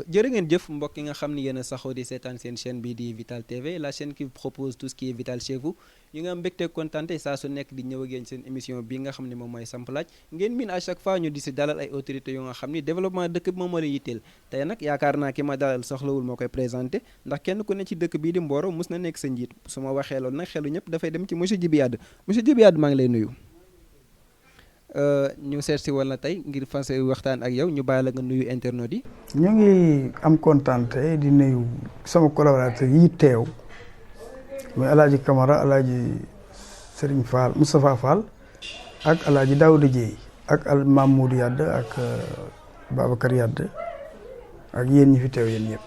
jërë ngeen jëf mbokk yi nga xam ni yéen a saxoo di seetaan seen chaîne bii di Vital TV la chaîne qui propose tout ce qui est vital chez vous ñu nga am mbégte kontante saa su nekk di ñëw ak yéen seen émission bi nga xam ne moom mooy Samp Laaj ngeen miin à chaque fois ñu di si dalal ay autorités yu nga xam ni développement dëkk bi moom moo leen yitteel tey nag yaakaar naa ki ma dalal soxlawul moo koy présenté ndax kenn ku ne ci dëkk bii di Mboro mus na nekk sa njiit su ma waxee loolu nag xelu ñëpp dafay dem ci monsieur Djiby Yade monsieur Djiby Yade maa ngi lay nuyu ñu seet si wala tey ngir fas waxtaan ak yow ñu bàyyi la nga nuyu internautes yi. ñu ngi am kontante di nuyu sama collaborateur yi teew muy El Hadj Camara El Hadj Serigne Fall Moustapha Fall ak El Hadj Daouda Dieye ak al Mamoudou Yade ak Babacar Yade ak yéen ñi fi teew yéen ñëpp.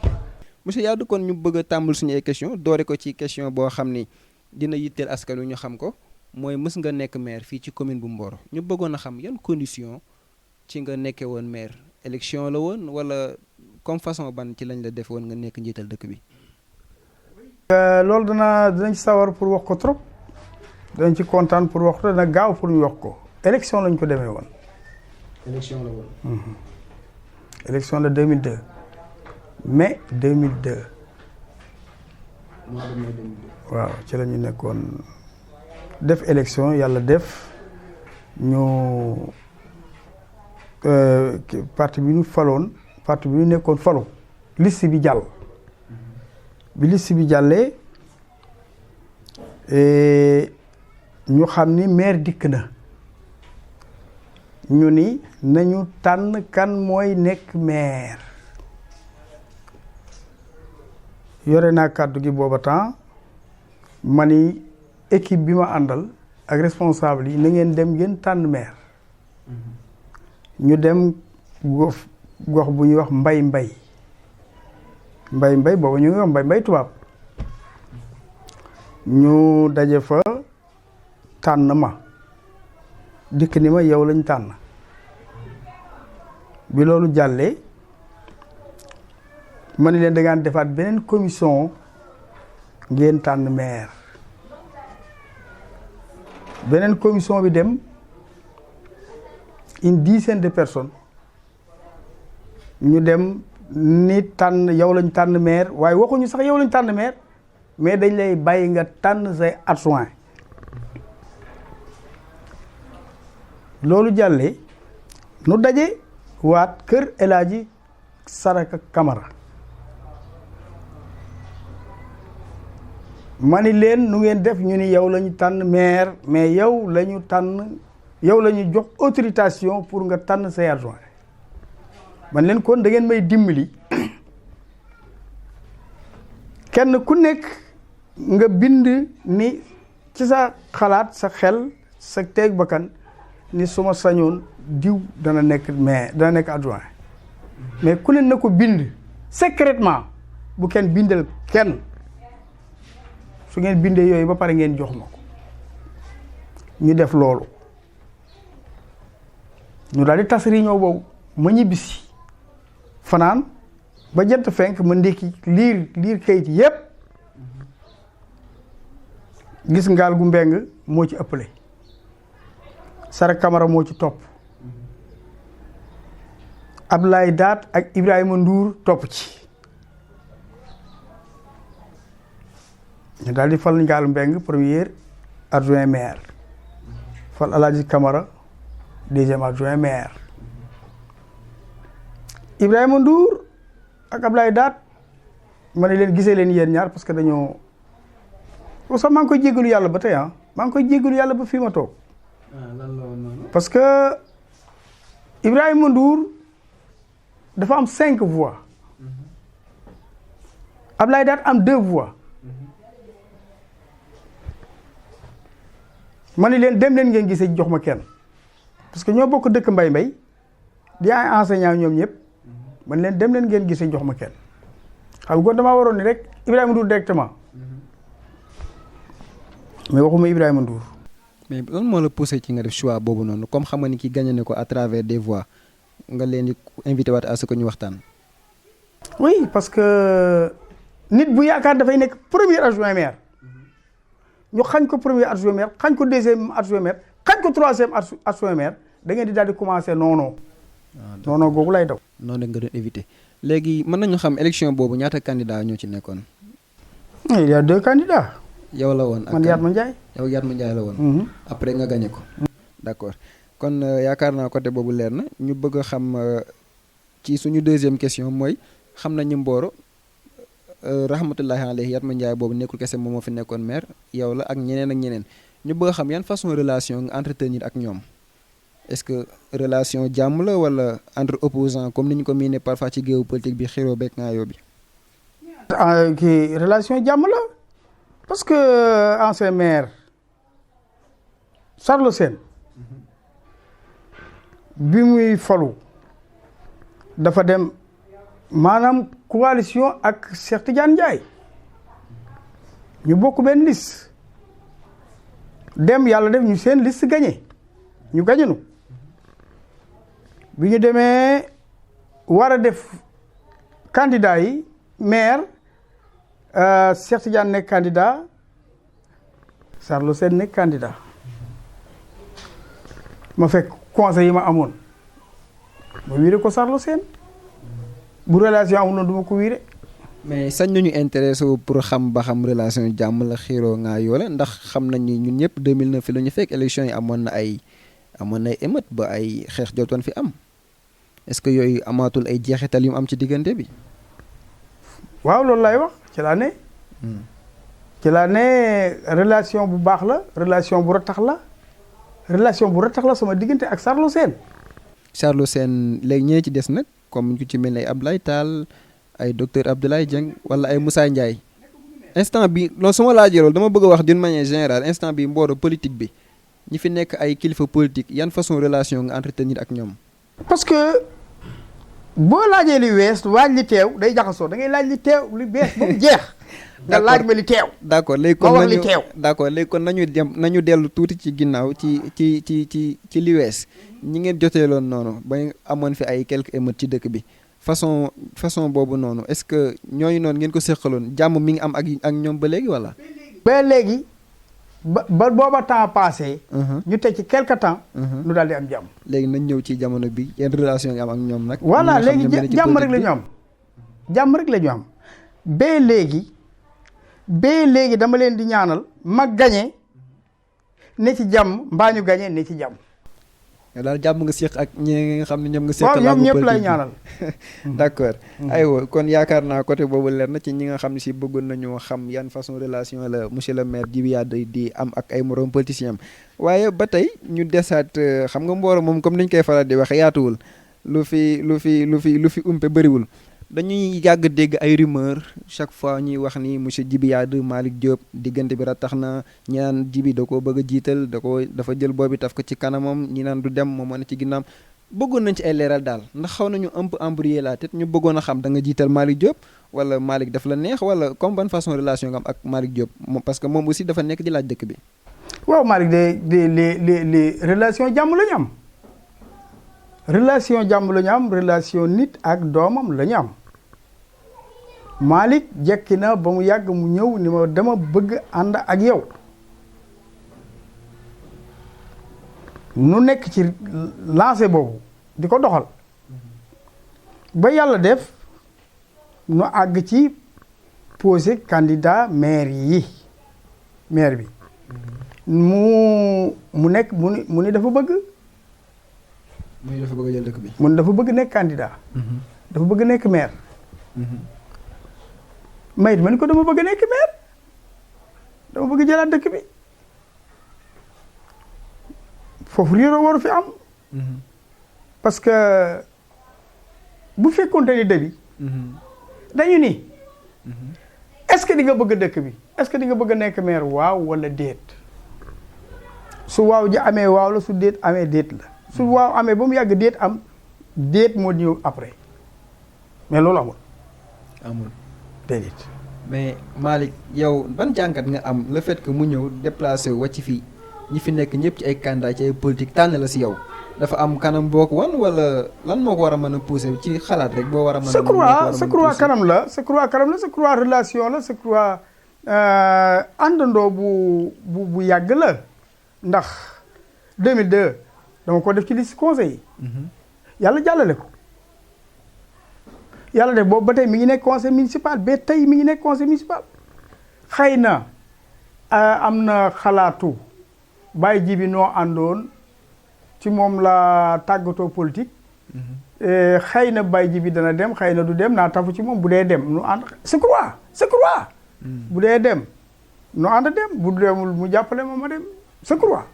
monsieur Yade kon ñu bëgg a tàmbal suñu ay question doore ko ci question boo xam ni dina yitteel askan wi ñu xam ko. mooy mës nga nekk maire fii ci commune bu Mboro ñu bëggoon a xam yan condition ci nga nekkee woon maire élection la woon wala comme façon ban ci lañ la def woon nga nekk njiital dëkk bi. loolu dinañ ci sawar pour wax ko trop danañ ci kontaan pour wax ko dana gaaw pour ñu wax ko élection lañ ko demee woon. élection la woon. élection la 2002 mai 2002. mois de mai 2002. waaw ci la ñu nekkoon. def élection yàlla def ñu parti bi ñu faloon parti bi ñu nekkoon falu liste bi jàll bi liste bi jàllee ñu xam ni maire dikk na ñu ni nañu tànn kan mooy nekk maire yore naa kàddu gi booba temps ma ni équipe bi ma àndal ak responsable yi na ngeen dem ngeen tànn maire ñu dem gox bu ñuy wax mbay booba ñu ngi wax mbay tubaab ñu daje fa tànn ma dikk ni ma yow lañ tànn bi loolu jàllee ma ni leen da ngaan defaat beneen commission ngeen tànn maire beneen commission bi dem une dizaine de personnes ñu dem ni tànn yow lañ tànn maire waaye waxuñu sax yow lañ tànn maire mais dañ lay bàyyi nga tànn say adjoint loolu jàllee nu daje waat kër El Hadji Saraka Camara ma ni leen nu ngeen def ñu ni yow la ñu tànn maire mais yow la ñu tànn yow la ñu jox autorisation pour nga tànn say adjoint man leen kon da ngeen may dimbali kenn ku nekk nga bind ni ci sa xalaat sa xel sa teeg bakkan ni suma sañoon diw dana nekk maire dana nekk adjoint mais ku ne na ko bind secrètement bu kenn bindal kenn su ngeen bindee yooyu ba pare ngeen jox ma ko ñu def loolu ñu daal di tas réunion boobu ma ñibbisi fanaan ba jant fenk ma ndékki liir kayit yépp gis ngaal gu mbeng moo ci ëppale Sara Camara moo ci topp Ablaye Daat ak Ibrahima Ndour topp ci ñu daal di fal Ngaal Mbeng premier adjoint maire fal El Hadji Camara deuxième adjoint maire Ibrahima Ndour ak Ablaye Daat ma ne leen gisee leen yéen ñaar parce que dañoo sax maa ngi koy jéggalu yàlla ba tey maa ngi koy jéggalu yàlla ba fii ma toog parce que Ibrahima Ndour dafa am 5 voix Ablaye Daat am 2 voix ma ni leen dem leen ngeen gisee jox ma kenn parce que ñoo bokk dëkk mbay di ay enseignant ñoom ñëpp man leen dem leen ngeen gisee jox ma kenn xam nga damaa waroon ni rek Ibrahima Ndour directement mais waxuma Ibrahima Ndour. mais lan moo la poussé ci nga def choix boobu noonu comme xam nga ni ki gagné ne ko à travers des voix nga leen di invité waat à ce que ñu waxtaan. oui parce que nit bu yaakaar dafay nekk premier adjoint maire. ñu xañ ko premier adjoint maire xañ ko deuxième adjoint maire xañ ko troisième adjoint maire da ngeen di daal di commencer non googu lay daw. noonu nga doon éviter léegi mën nañu xam élection boobu ñaata candidat ñoo ci nekkoon. il y a 2 candidats. yow la woon ak man Yatma Ndiaye. yow Yatma Ndiaye la woon. après nga gagné ko. d'accord kon yaakaar naa côté boobu leer na ñu bëgg a xam ci suñu deuxième question mooy xam nañu Mboro rahmatullahi alayhi Yatma Ndiaye boobu nekkul kese moom moo fi nekkoon maire yow la ak ñeneen ñu bëgg a xam yan façon relation nga entretenir ak ñoom est-ce que relation jàmm la wala entre opposants comme ni ñu ko miinee parfois ci géopolitique bi xiroo beeg ngaayoo bi. kii relation jàmm la parce que ancien maire Sarlo Sène bi muy falu dafa dem maanaam coalition ak Cheikh Tidiane Ndiaye ñu bokk benn liste dem yàlla def ñu seen liste gagné ñu gagné nu bi ñu demee war a def candidat yi maire Cheikh Tidiane nekk candidat Sarlo Sène nekk candidat ma fekk conseil yi ma amoon ma wiire ko Sarlo Sène bu relation amul noonu du ma ko wiire. mais sañ nañu intéressé wu pour xam ba xam relation jàmm la xiiroo ngaa yoole ndax xam nañ ni ñun ñëpp 2009 fi la ñu fekk élection yi amoon na ay émeute ba ay xeex jotoon fi am est-ce que yooyu amaatul ay jeexital yu mu am ci diggante bi. waaw loolu laay wax ci laa ne. ci laa ne relation bu baax la relation bu ratax la sama diggante ak Sarlo Sène. Sarlo Sène léegi ñee ci des nag comme ñu ci mel ne ay Abdoulaye Tall ay docteur Abdoulaye Dieng wala ay Moussa Ndiaye instant bi loolu su ma laajee loolu dama bëgg a wax d'une manière générale instant bi Mboro politique bi ñi fi nekk ay kilifa politique yan façon relation nga entretenir ak ñoom. parce que boo laajee li wees waaj li teew day jaxasoo da ngay laaj li teew li bees ba mu jeex. nga laaj ma li teew. d'accord léegi kon nañu d'accord léegi kon nañu dellu tuuti ci ginnaaw ci li wees ñi ngeen joteeloon noonu ba amoon fi ay quelques émeutes ci dëkk bi façon boobu noonu est-ce que ñooñu noonu ngeen ko séqaloon jàmm mi ngi am ak ñoom ba léegi wala. ba léegi ba booba temps passé. ñu teg ci quelque temps. ñu daal di am jàmm. léegi nañ ñëw ci jamono bi yenn relation nga am ak ñoom nag. voilà léegi jàmm rek la ñu am. jàmm rek la ñu am ba léegi dama leen di ñaanal ma gañe ne ci jàmm mbaa ñu gañe ne ci jàmm. yow daal jàmm nga séq ak ñi nga xam ne ñoom nga séq. waaw ñoom ñëpp lay ñaanal. d'accord aywa kon yaakaar naa côté boobu leer na ci ñi nga xam ne si bëggoon nañu xam yan façon relation la monsieur le maire Djiby Yade di am ak ay morom politiciens am waaye ba tey ñu desaat xam nga Mboro moom comme niñ koy faral di waxe yaatuwul lu fi umpe bëriwul. dañuy yàgg dégg ay rumeur chaque fois ñuy wax ni monsieur Djiby Yade Malick Diop diggante bi tax na ñi naan Djiby da koo bëgg a jiital dafa jël boobi taf ko ci kanamam ñi naan du dem moom moo ne ci ginnaam bëggoon nañ ci ay leeral daal ndax xaw nañu un peu embrouiller la tête ñu bëggoon a xam da nga jiital Malick Diop wala Malick daf la neex wala comme ban façon relation nga am ak Malick Diop parce que moom aussi dafa nekk di laaj dëkk bi. waaw Malick les relation jàmm la ñu am relation jàmm la ñu am relation nit ak doomam la ñu am. Malick jekki na ba mu yàgg mu ñëw ni ma dama bëgg ànd ak yow nu nekk ci lancé boobu di ko doxal ba yàlla def nu àgg ci posé candidat maire bi mu nekk mu ni dafa bëgg. muy dafa bëgg jël dëkk bi. mu ni dafa bëgg nekk candidat. dafa bëgg nekk maire. mayit ma ni ko dama bëgg a nekk maire dama bëgg jëlaat dëkk bi foofu réeroo waru fi am. parce que bu fekkoonte ni dëbi dañu ni est-ce que di nga bëgg dëkk bi est-ce que di nga bëgg a nekk maire waaw wala déet su waaw ji amee waaw la su déet amee déet la su waaw amee ba mu yàgg déet am déet moo ñëw après mais loolu amul. déedéet. mais Malick yow ban jàngat nga am le fait que mu ñëw déplacé wu wàcc fii ñi fi nekk ñëpp ci ay candidat ci ay politique tànn la si yow dafa am kanam boo ko wan wala lan moo ko war a mën a poussé ci xalaat rek boo war a mën a. sa croix kanam la sa croix relation la sa croix àndandoo bu yàgg la ndax 2002 dama ko def ci liste conseil yi. yàlla jàllale ko yàlla def boobu ba tey mi ngi nekk conseil municipal ba tey mi ngi nekk conseil municipal xëy na am na xalaatu bàyyi ji bi noo àndoon ci moom la tàggatoo politique xëy na bàyyi ji bi dana dem xëy na du dem naa tafu ci moom bu dee dem nu ànd c'est croix bu dee dem nu ànd dem bu demul mu jàppale ma dem c'est croix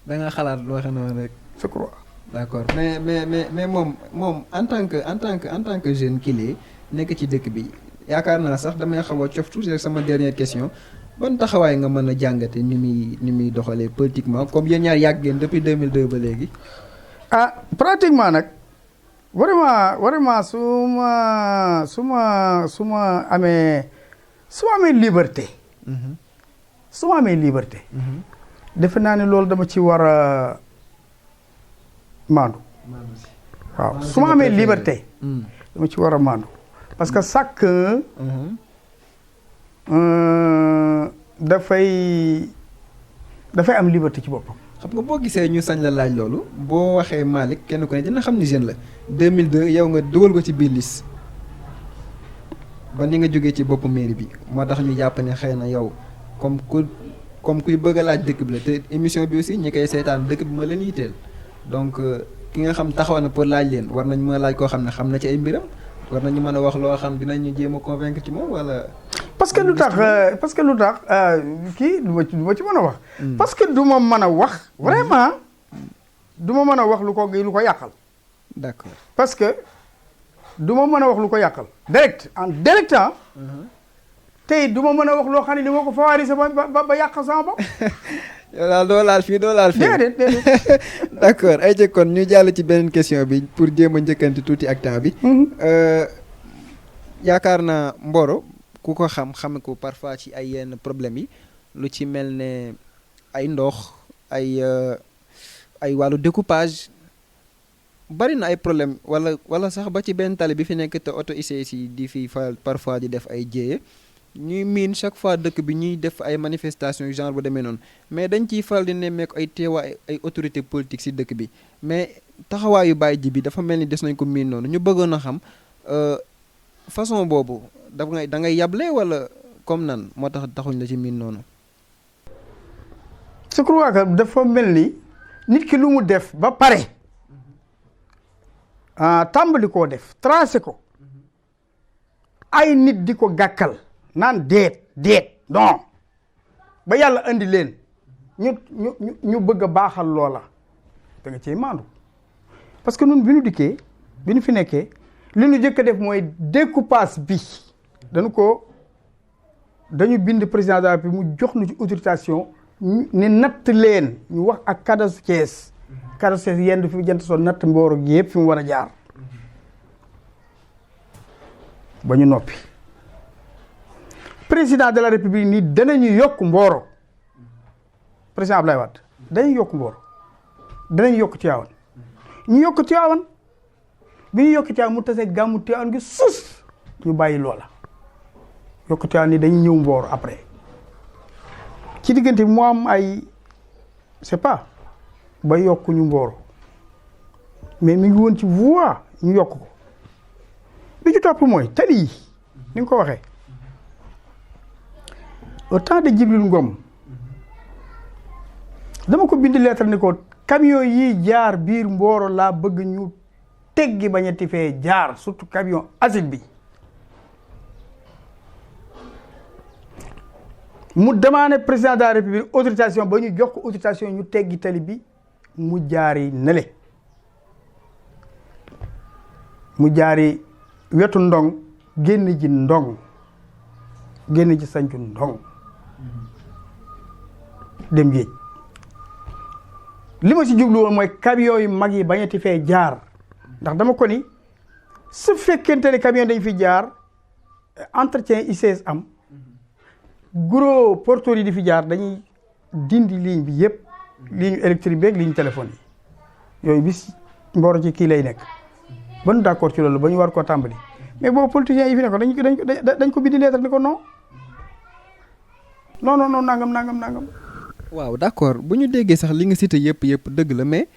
da nga xalaat loo xam ne rek c'est croix d'accord mais moom en tant que jeune kii nekk ci dëkk bi yaakaar naa sax damay xaw a cof tuuti rek sama dernière question ban taxawaay nga mën a jàngate ni muy doxalee politiquement comme yéen ñaar yàgg ngeen depuis 2002 ba léegi. Pratiquement nag vraiment su ma amee liberté. su ma amee liberté. defe naa ne loolu dama ci war a maandu. waaw su ma amee liberté. dama ci war a maandu parce que chacun dafay am liberté ci boppam. xam nga boo gisee ñu sañ la laaj loolu boo waxee Malick kenn ku ne dina xam ni jeune la 2002 yow nga dugal ko ci biir liste ba ni nga jógee ci boppu mairie bi moo tax ñu jàpp ne xëy na yow comme kuy bëgg a laaj dëkk bi la te émission bi aussi ñi koy seetaan dëkk bi ma leen yitteel donc ki nga xam taxaw na pour laaj leen war nañ mën a laaj koo xam ne xam na ci ay mbiram war nañu mën a wax loo xam dinañu jéem a convaincre ci moom wala. parce que lu tax kii du ma ci mën a wax. parce que du ma mën a wax vraiment du ma mën a wax lu ko yàqal. d'accord parce que du ma mën a wax lu ko yàqal. direct tey du ma mën a wax loo xam ne ni ma ko favoriser ba yàqal sama bopp. yow daal doo laal fii. déedéet. d'accord ay kon ñu jàll ci beneen question bi pour jéem a njëkkante tuuti ak temps bi. yaakaar naa Mboro ku ko xam ko parfois ci ay yenn problème yi lu ci mel ne ay ndox ay wàllu découpage bari na ay problème wala sax ba ci benn tali bi fi nekk te auto ICS yi di fi fa parfois di def ay jéye ñuy miin chaque fois dëkk bi ñuy def ay manifestations yu genre bu demee noonu mais dañ ciy faral di nemmeeku ay teewaay ay autorité politique ci dëkk bi mais taxawaayu Baye Djiby dafa mel ni des nañ ko miin noonu ñu bëggoon a xam façon boobu da ngay yable wala comme nan moo taxuñ la ci miin noonu. je crois que dafa mel ni nit ki lu mu def ba pare tàmbali koo def tracé ko ay nit di ko gàkkal naan déet non ba yàlla andi leen ñu bëgg a baaxal loola da nga ciy maandu parce que ñun bi ñu dikkee bi ñu fi nekkee li ñu jëkk a def mooy découpage bi dañu bind président de la République mu jox nu ci autorisation ne natt leen ñu wax ak cadastre Thiès cadastre Thiès yenn fi jant soo natt Mboro gi yëpp fi mu war a jaar ba ñu noppi président de la République ni danañu yokk Mboro président Abdoulaye Wade dañuy yokk Mboro danañ yokk Tivaouane ñu yokk Tivaouane bi ñu yokk Tivaouane mu tase gàmmu Tivaouane gi sus ñu bàyyi loola yokk Tivaouane ni dañuy ñëw Mboro après ci diggante bi mu am ay c'est pas ba yokku ñu Mboro mais mi ngi woon ci voie ñu yokk ko bi ci topp mooy tali yi ni nga ko waxee au temps de Djibril Ngom dama ko bind lettre ni ko camion yi jaar biir Mboro laa bëgg ñu teggi bañati fee jaar surtout camion acide bi mu demandé président de la République autorisation ba ñu jox ko autorisation ñu teggi tali bi mu jaari nele mu jaari wetu ndong génn ji ndong génn ji sancu ndong dem géej li ma ci jublu woon mooy camion yu mag yi bañati fee jaar ndax dama ko ni su fekkente ne camion dañ fi jaar entretien ICS am gros porteurs yi di fi jaar dañuy dindi ligne bi yëpp ligne électrique beeg ligne téléphone yi yooyu bis Mboro ci kii lay nekk ba nu d'accord ci loolu ba ñu war koo tàmbali mais boobu politiciens yi fi nekk dañ ko bindi lettre ni ko non nangam. waaw d'accord bu ñu déggee sax li nga cité yëpp dëgg la mais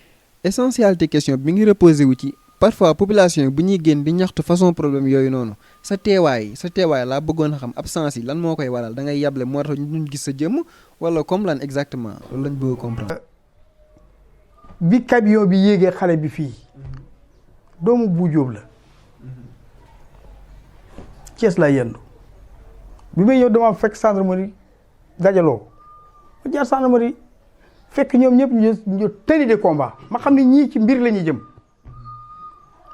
essentialité question bi mi ngi reposé wu ci parfois population yi bu ñuy génn di ñaxtu façon problème yooyu noonu sa teewaay laa bëggoon a xam absence yi lan moo koy waral da ngay yable moo tax ñu gis sa jëmm wala comme lan exactement loolu lañ bëgg a comprendre. bi camion bi yéegee xale bi fii doomu bu jóob la Cees laa yendu bi may ñëw dama fekk gendarmerie dajaloo ma jaar gendarmerie fekk ñoom ñëpp ñu tenue de combat ma xam ne ñii ci mbir la ñuy jëm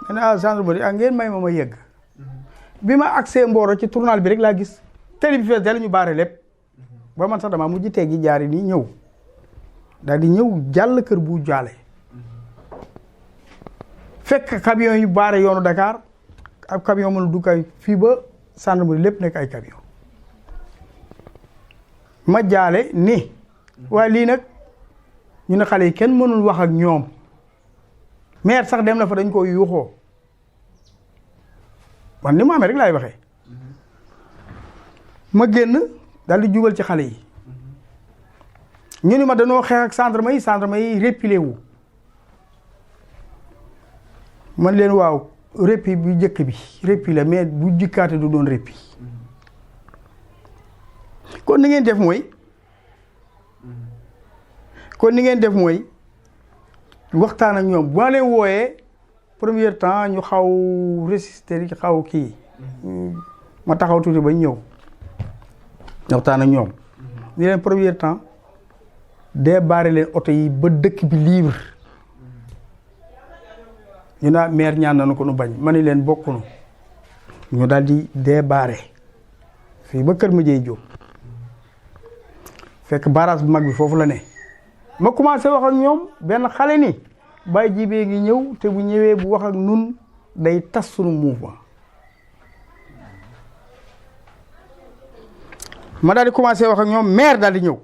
ma ne gendarmerie ngeen may ma yegg bi ma accès Mboro ci tournal bi rek laa gis télé bi fees dal ñu baare lépp ba man sax damaa mujj teggi jaari nii ñëw daal di ñëw jàll kër bu jaale fekk camion yu baare yoonu Dakar ab camion mënul dugg fii ba gendarmerie lépp nekk ay camion ma jaale ni waaye lii nag ñu ne xale yi kenn mënul wax ak ñoom maire sax dem na fa dañ ko yuuxoo man ni mu amee rek laay waxee ma génn daal di jubal ci xale yi ñu ni ma dañoo xeex ak gendarme yi répilé wu man leen waaw répi bu njëkk bi répi la mais bu jikkaate du doon répi kon ni ngeen def mooy waxtaan ak ñoom bu ma leen wooyee premier temps ñu xaw résister ci xaw kii ma taxaw tuuti ba ñëw waxtaan ak ñoom ni leen premier temps débarré leen oto yi ba dëkk bi libre ñu naa maire ñaan nañu ko nu bañ ma ni leen bokkunu ñu daal di débarré fii ba kër ma jëy jóg fekk barrage bu mag bi foofu la ne ma commencé wax ak ñoom benn xale ni Baye Jibee ngi ñëw te bu ñëwee bu wax ak nun day tas sunu mouvement ma daal di commencé wax ak ñoom maire daal di ñëw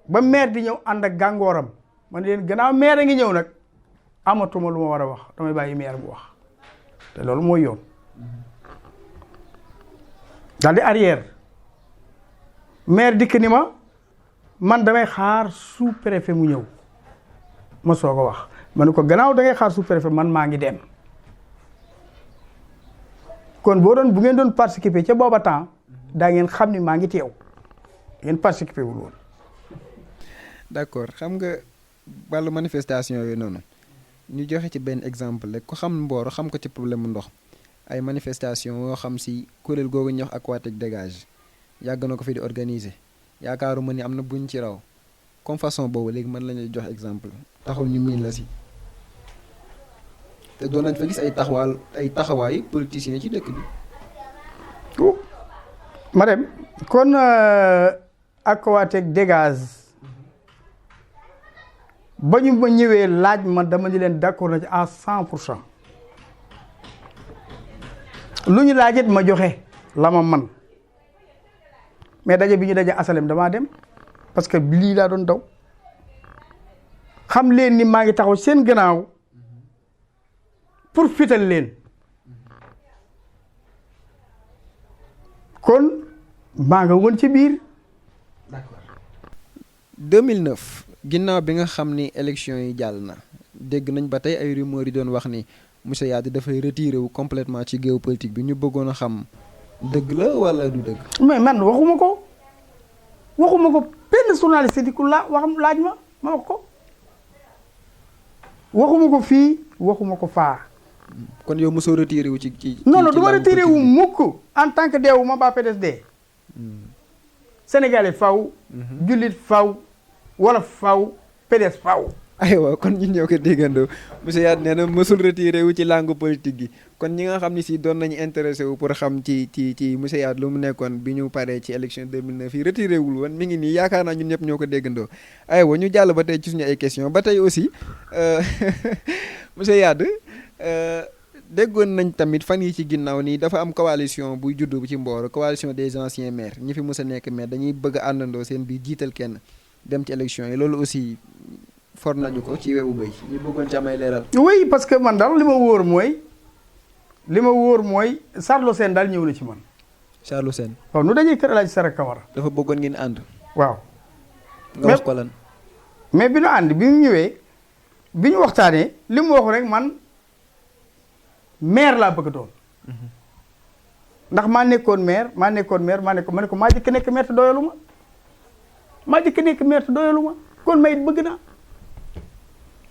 ba maire di ñëw ànd ak gàngooram ma ne leen gannaaw maire a ngi ñëw nag amatuma lu ma war a wax damay bàyyi maire bu wax te loolu mooy yoon daal di arrière maire dikk ni ma man damay xaar sous préfet mu ñëw ma soog a wax ma ne ko gannaaw da ngay xaar sous préfet man maa ngi dem kon bu ngeen doon participer ca booba temps daa ngeen xam ni maa ngi teew ngeen participer wul woon. d'accord xam nga wàllu manifestation yooyu noonu ñu joxe ci benn exemple rek ko xam Mboro xam ko ci problème mu ndox ay manifestation yoo xam si kuréel googu ñuy wax Aquatech dégage yàgg na ko fi di organiser yaakaaruma ni am na buñ ci raw comme façon boobu léegi mën lañu jox exemple taxul ñu miin la si te doon nañ fa gis ay taxawaayu politiciens ci dëkk bi. ma dem kon Aquatech dégage ba ñu ma ñëwee laaj ma dama ni leen d'accord na ci à 100%. lu ñu laajit ma joxe la ma man mais daje bi ñu daje asalem damaa dem parce que lii laa doon daw xam leen ni maa ngi taxaw seen gannaaw pour fital leen kon maa nga woon ci biir. d'accord 2009 ginnaaw bi nga xam ni élection yi jàll na dégg nañ ba tey ay rumeurs yi doon wax ni monsieur Yade dafay retiré wu complètement ci géopolitique bi ñu bëggoon a xam dëgg la wala du dëgg. mais man waxuma ko benn journaliste di ko laaj ma wax ko waxuma ko fii waxuma ko faa. kon yow mosoo retiré wu ci non du ma retiré wu mukk en tant que deewu ma ba PDS. Sénégalais faw. jullit faw wala faw PDS faw. aywa kon ñu ñëw ko déggandoo monsieur Yade nee na mësul retiré wu ci langue politique gi kon ñi nga xam ni si doon nañu intéressé wu pour xam ci monsieur Yade lu mu nekkoon bi ñu paree ci élection 2009 yi retiré wul woon mi ngi nii yaakaar naa ñun ñëpp ñoo ko déggandoo aywa ñu jàll ba tey ci suñu ay question ba tey aussi monsieur Yade déggoon nañ tamit fan yi ci ginnaaw nii dafa am coalition buy juddu ci Mboro coalition des anciens maires ñi fi mës a nekk maire dañuy bëgg a àndandoo seen biir jiital kenn dem ci élection yi loolu aussi for nañu ko ci wewu béy ñu bëggoon ci amay leeral. oui parce que man daal li ma wóor mooy Charles Sène daal ñëw na ci man. Charles Sène. waaw nu dajee kër El Hadj Sara Camara. dafa bëggoon ngeen ànd. waaw. nga wax ko lan. mais bi ñu ànd bi ñu ñëwee bi ñu waxtaanee li mu wax rek man maire laa bëgg a doon ndax maa nekkoon maire ma ne ko maa jëkk nekk maire te doyalu ma kon may bëgg naa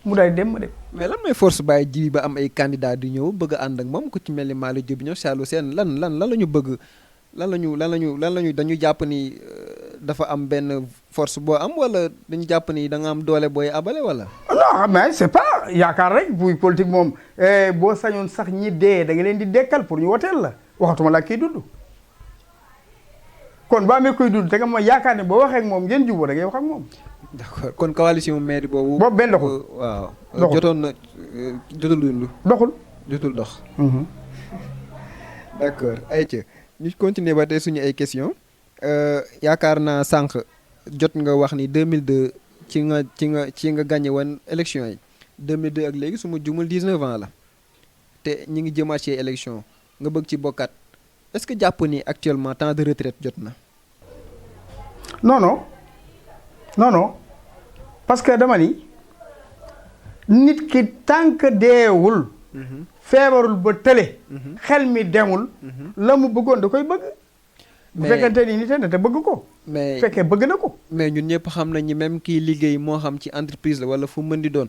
mu daal dem ma dem. mais lan mooy force Baye Djibi ba am ay candidat di ñëw bëgg a ànd ak moom ku ci mel ni Malick Diop ñëw Sallou Sène lan la ñu bëgg lan la ñu dañu jàpp ni dafa am benn force boo am wala dañu jàpp ni da nga am doole booy abale wala. non mais c'est pas yaakaar rek buy politique moom boo sañoon sax ñi dee da nga leen di dekkal pour ñu woteel la waxatuma la kii dund. kon ba amee koy dund te nga ma yaakaar ne boo waxee ak moom ngeen jubóo da ngay wax ak moom. d'accord kon coalition maire boobu. boobu benn doxul. waaw doxul jotoon na jotul dox. d'accord ayca ñu continuer ba tey suñu ay questions yaakaar naa sànq jot nga wax ni 2002 ci nga gagné woon élection yi 2002 ak léegi su ma jumul 19 ans la te ñi ngi jëmaat ci élection nga bëgg ci bokkaat est-ce que jàpp ni actuellement temps de retraite jot na. non parce que dama ni nit ki tànk deewul. feebarul ba tële. xel mi demul. la mu bëggoon da koy bëgg. bu fekkente ni nit te bëgg ko. mais fekkee bëgg na ko. mais ñun ñëpp xam nañ ni même kii liggéey moo xam ci entreprise la wala fu mën di doon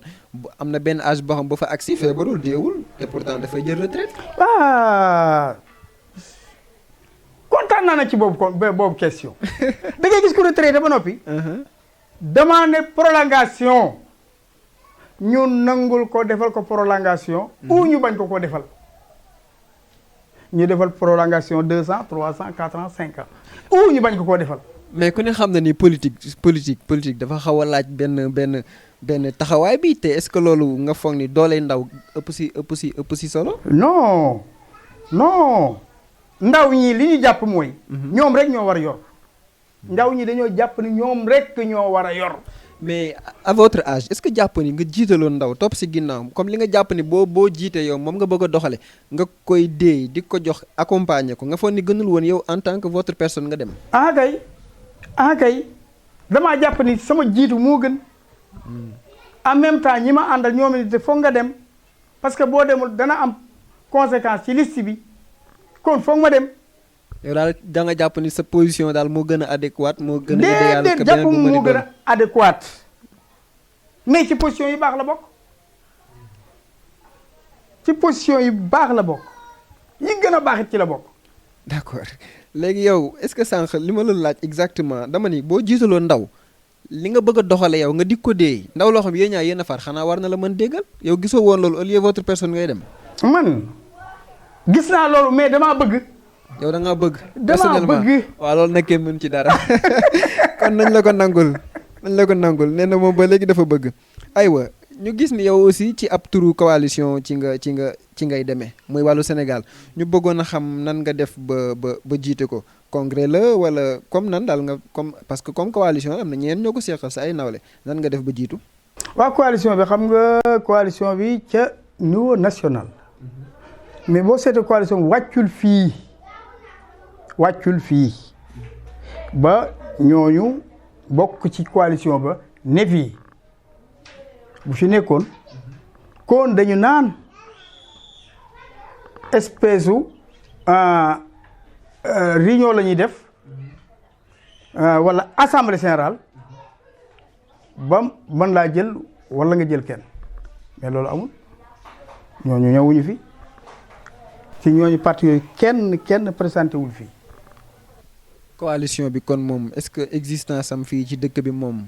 am na benn âge boo xam ba fa agsi feebarul deewul te pourtant dafay jël retraite. kontaan naa na ci boobu question da ngay gis ko retraité ba noppi. demande prolongation ñu nangul ko defal ko prolongation. ou ñu bañ ko defal. ñu defal prolongation 2 ans 3 ans 4 ans 5 ans ou ñu bañ ko defal. mais ku ne xam na ni politique dafa xaw a laaj benn taxawaay bi te est-ce que loolu nga foog ni doole ndaw ëpp si solo. non ndaw ñi li ñu jàpp mooy. ñoom rek ñoo war a yor. ndaw ñi dañoo jàpp ni ñoom rek ñoo war a yor. mais à votre âge est-ce que jàpp ni nga jiitaloon ndaw topp si ginnaaw comme li nga jàpp ni boo jiitee yow moom nga bëgg a doxale nga koy déey di ko jox accompagner ko nga foog ni gënul woon yow en tant que votre personne nga dem. kay damaa jàpp ni sama jiitu moo gën. en même temps ñi ma àndal ñoom it foog nga dem parce que boo demul dana am conséquence ci liste bi kon foog ma dem. yow daal da nga jàpp ni sa position daal moo gën a adéquate moo gën a idéal que jàpp moo gën a adéquate mais ci position yu baax la bokk yi gën a baax it ci la bokk. d'accord léegi yow est-ce que sànq li ma la laaj exactement dama ni boo jiitaloo ndaw li nga bëgg a doxale yow nga di ko dee ndaw loo xam yéen ñaa yéen a far xanaa war na la mën déggal yow gisoo woon loolu au lieu votre personne ngay dem. man gis naa loolu mais damaa bëgg. yow da ngaa bëgg. damaa bëgg waaw loolu nag kenn mën ci dara kon nañ la ko nangul nee na moom ba léegi dafa bëgg. aywa ñu gis ni yow aussi ci ab turu coalition ci ngay demee muy wàllu Sénégal ñu bëggoon a xam nan nga def ba jiite ko congrès la wala comme nan daal nga comme parce que comme coalition am na ñeen ñoo ko seqal sa ay nawle nan nga def ba jiitu. waaw coalition bi xam nga coalition bi ca niveau national mais boo seetee coalition bi wàccul fii ba ñooñu bokk ci coalition ba ne fii bu fi nekkoon kon dañu naan espèce réunion la ñuy def wala assemblée générale ba man laa jël wala nga jël kenn mais loolu amul ñooñu ñëwuñu fi ci ñooñu parti yooyu kenn présenté wul fii. coalition bi kon moom est-ce que existence am fii ci dëkk bi moom.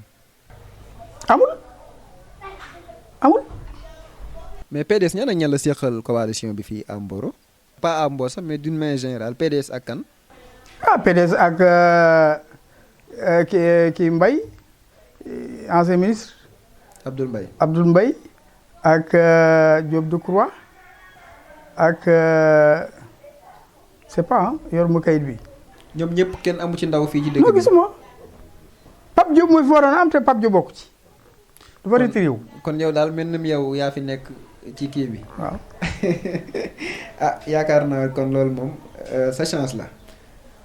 amul. mais PDS ñan ak ñan la seqal coalition bi fii à Mboro pas à Mboro sax mais d'une manière générale PDS ak kan. PDS ak kii Mbaye ancien ministre. Abdoul Mbaye ak Diop Decroix ak c'est pas yor mu kayit bi. ñoom ñëpp kenn amu ci ndaw fii ci dëkk bi. non gisuma Pape Diop mooy fi waroon am te Pape Diop bokk ci. dafa retiré wu. kon yow daal mel ni yow yaa fi nekk ci kii bi. waaw. yaakaar naa kon loolu moom sa chance la.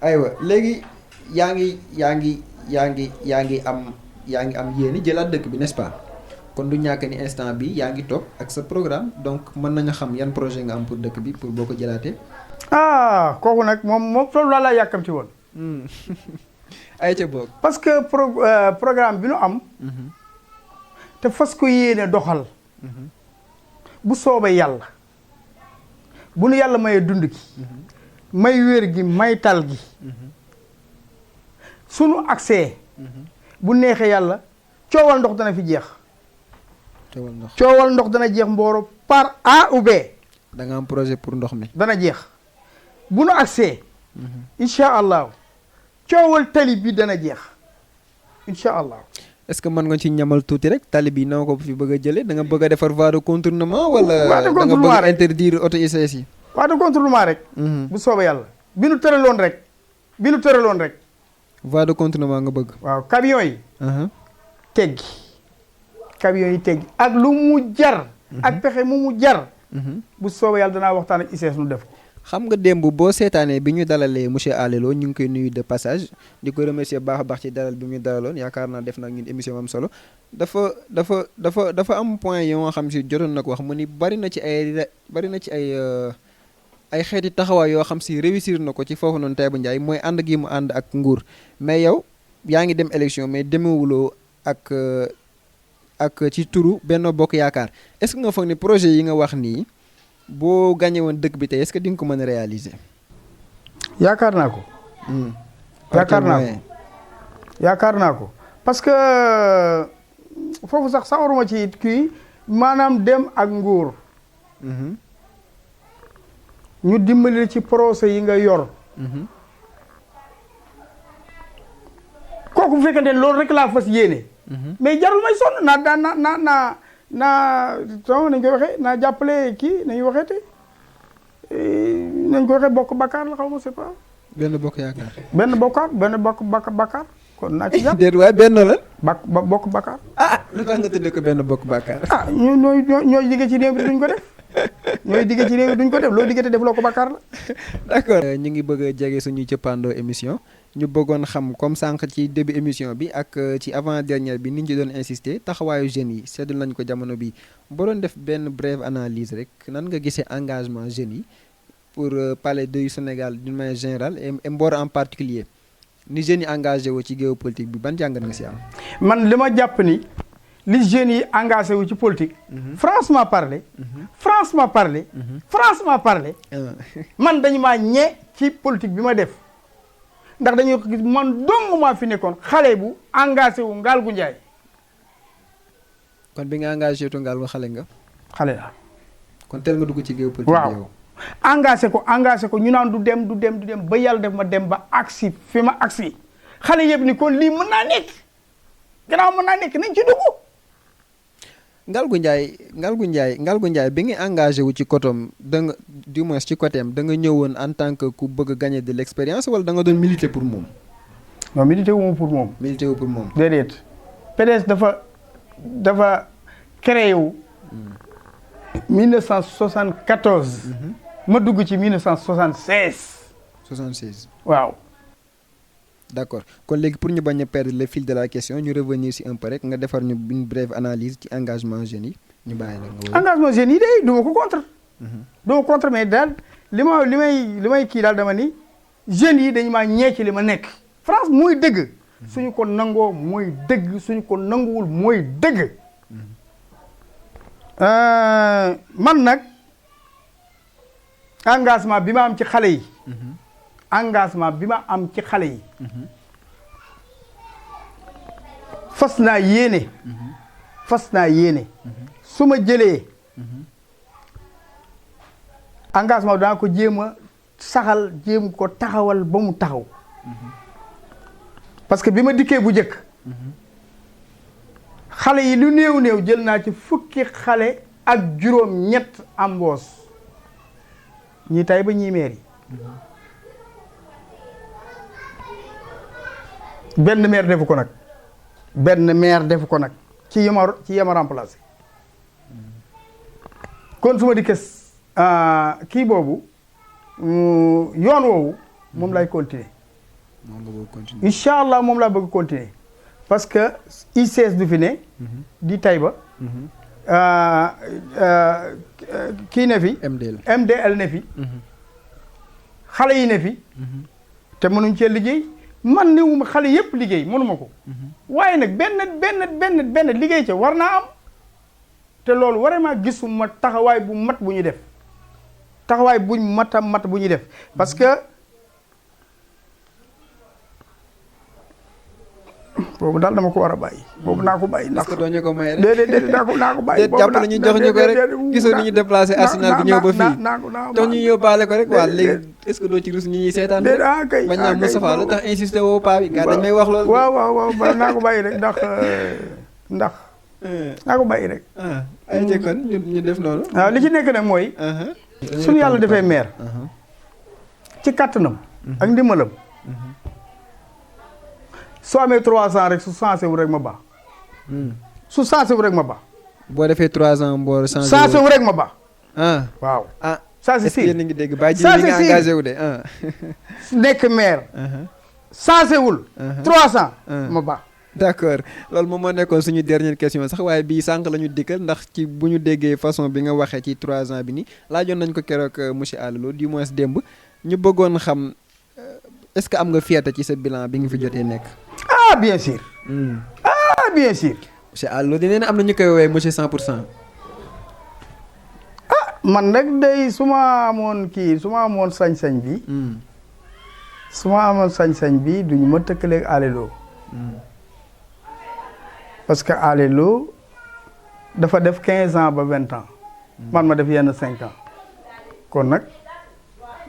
aywa léegi yaa ngi am yéeni jëlaat dëkk bi n'est-ce pas kon du ñàkk ni instant bi yaa ngi toog ak sa programme donc mën nañu xam yan projet nga am pour dëkk bi pour boo ko jëlaatee. kooku nag moom loolu laa yàkkamti woon. ay ca boog. parce que programme bi nu am. te fas ko yéene doxal. bu soobee yàlla. bu nu yàlla mayee dund gi. may wér gi may tal gi. sunu accès. bu neexee yàlla coowal ndox dana fi jeex. coowal ndox dana jeex Mboro par A ou B. da nga am projet pour ndox mi. dana jeex bu nu accès. incha allah coowal tali bi dana jeex incha allah. est-ce que mën nga ci ñamal tuuti rek tali bi noo ko fi bëgg a jëlee da nga bëgg a defar voie de contournement wala da nga bëgg a interdire auto ICS yi. voie de contournement rek. bu soobee yàlla bi nu tëraloon rek. voie de contournement nga bëgg. waaw camion yi. teggi camion yi teggi ak lu mu jar. ak pexe mu jar. bu soobee yàlla danaa waxtaan ak ICS nu def ko. xam nga démb boo seetaanee bi ñu dalalee monsieur Alelo ñu ngi koy nuyu de passage di ko remercier baax a baax ci dalal bi ñu dalaloon yaakaar naa def na ñun émission am solo dafa am point yoo nga xam si jotoon na ko wax mu ni bari na ci ay xeeti taxawaay yoo xam si réussir na ko ci foofu noonu Taïba Ndiaye mooy ànd gi mu ànd ak nguur mais yow yaa ngi dem élection mais demewuloo ak ci turu Benno Bokk Yaakaar est-ce que nga foog ni projet yi nga wax nii boo gagné woon dëkk bi tey est-ce que di nga ko mën a réaliser. yaakaar naa ko. yaakaar naa ko parce que foofu sax sawaruma ci kii maanaam dem ak nguur. ñu dimbali ci procès yi nga yor. kooku bu fekkente ne loolu rek laa fas yéene. mais jarul may sonn naa nañ koy waxee naa jàppale kii nañu waxeete nañ koy waxee bokk bakkaar la xaw ma c'est pas. benn bokk yaakaar. benn bokk bakkaar kon naa ci jàpp. déet waaye benn la. bokk bakkaar. lu tax nga tuddee ko benn bokk bakkaar. ñooy digge ci réew mi duñ ko def. loo diggante def loo ko bakkaar la. d'accord ñu ngi bëgg a jege suñuy cëppandoo émission ñu bëggoon xam comme sànq ci début émission bi ak ci avant dernière bi ni ñu ci doon insister taxawaayu jeunes yi seddu nañ ko jamono bi boo doon def benn brève analyse rek nan nga gisee engagement jeunes yi pour parler du Sénégal d'une manière générale et Mboro en particulier ni jeunes yi engagé wu ci géopolitique bi ban jàngat nga si am. man li ma jàpp ni li jeunes yi engagé wu ci politique. franchement parler. man dañu maa ñee ci politique bi ma def. ndax dañuy gis man dong maa fi nekkoon xale bu engagé wu ngaal gu njaay. kon bi nga engagé tu ngaal gu xale nga. xale la. kon teel nga dugg ci géopolitique. waaw engagé ko ñu naan du dem ba yàlla def ma dem ba agsi fi ma agsi xale yëpp ni kon lii mën naa nekk gannaaw mën naa nekk nañ ci dugg. Ngalgou Ndiaye bi nga engagé wu ci côté da nga du moins ci côté am da nga ñëwoon en tant que ku bëgg a gagner de l'expérience wala da nga doon militer pour moom. non militer wu ma pour moom. militer wu pour moom. déedéet PDS dafa créé wu. 1974. ma dugg ci 1976. 76. waaw. d'accord kon léegi pour ñu bañ a perdre le fil de la question ñu revenir si un peu rek nga defar ñu une brève analyse ci engagement jeunes yi ñu bàyyi la. engagement jeunes yi de du ma ko contre. du ma contre mais daal li may kii daal dama ni jeunes yi dañu maa ñee ci li ma nekk. France mooy dëgg. suñu ko nangoo mooy dëgg suñu ko nanguwul mooy dëgg. man nag engagement bi ma am ci xale yi. engagement bi ma am ci xale yi. fas naa yéene. su ma jëlee. engagement bi daa ko jéem a saxal jéem ko taxawal ba mu taxaw. parce que bi ma dikkee bu njëkk. xale yi lu néew jël naa ci fukki xale ak juróom-ñett amboos ñii tay ba ñii meer yi. benn maire defu ko nag ci yema remplacé kon su ma dikkee kii boobu yoon woowu moom lay continuer. incha allah moom laa bëgg continuer parce que ICS du fi ne. di Taïba kii ne fi. MDL ne fi. xale yi ne fi. te mënuñ cee liggéey man niwuma xale yëpp liggéey mënuma ko. waaye nag benn liggéey ca war naa am. te loolu vraiment gisuma taxawaay bu mat bu ñu def taxawaay buñ mat bu ñu def parce que boobu daal dama ko war a bàyyi. boobu naa ko bàyyi ndax. est-ce que doo ñu ko may rek. déedéet naa ko bàyyi. boobu jàpp nañu jox ñu ko rek gisoo ni ñu déplacé Arsenal bi ñëw ba fii. jox ñu yóbbaale ko rek waa léegi est-ce que doo ci rus ñi ñuy seetaan rek. kay bañ naa Moustapha lu tax insisté woo paa bi. gaa dañ may wax loolu. waaw naa ko bàyyi rek ndax naa ko bàyyi rek. ay jëkkoon ñu def noonu. waaw li ci nekk nag mooy. suñu yàlla defee maire. ci kattanam. ak ndimbalam. soo amee 300 rek su sensé wu rek ma baax. su sensé wu rek ma baax. boo defee 3 ans mboor sensé wu rek ma baax. waaw. ça c'est sûr yéen a ngi dégg bàyyi ji li nga engagé wu de. nekk maire. sensé wul. 300 ma baax. d'accord loolu moom moo nekkoon suñu dernière question sax waaye bii sànq la ñu dikkal ndax ci bu ñu déggee façon bi nga waxee ci 3 ans bi nii laajoon nañ ko keroog monsieur Allo du moins démb ñu bëggoon xam est-ce que am nga fierté ci sa bilan bi nga fi jotee nekk. ah bien sûr. Bien sûr. monsieur Allo di nee na am na ñu koy woowee monsieur 100%. man nag day su ma amoon sañ-sañ bi. su ma amoon sañ-sañ bi duñu ma tëkkaleeg Allo. parce que Allo dafa def 15 ans ba 20 ans. man ma def yenn 5 ans. kon nag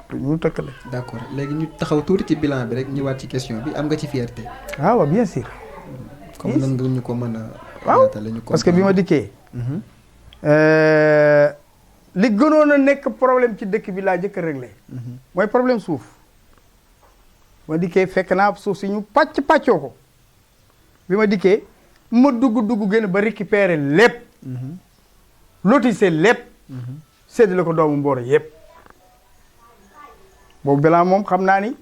duñu tëkkale. d'accord léegi ñu taxaw tuuti ci bilan bi rek ñëwaat ci question bi am nga ci fierté. waaw bien sûr. comme nan nga ñu ko mën a. waaw parce que bi ma dikkee. li gënoon a nekk problème ci dëkk bi laa jëkk a réglé. mooy problème suuf. ma dikkee fekk naa suuf si ñu pàccoo ko. bi ma dikkee ma dugg génn ba récupérer lépp. lotissé lépp. séddale ko doomu Mboro yépp. boobu bilan moom xam naa ni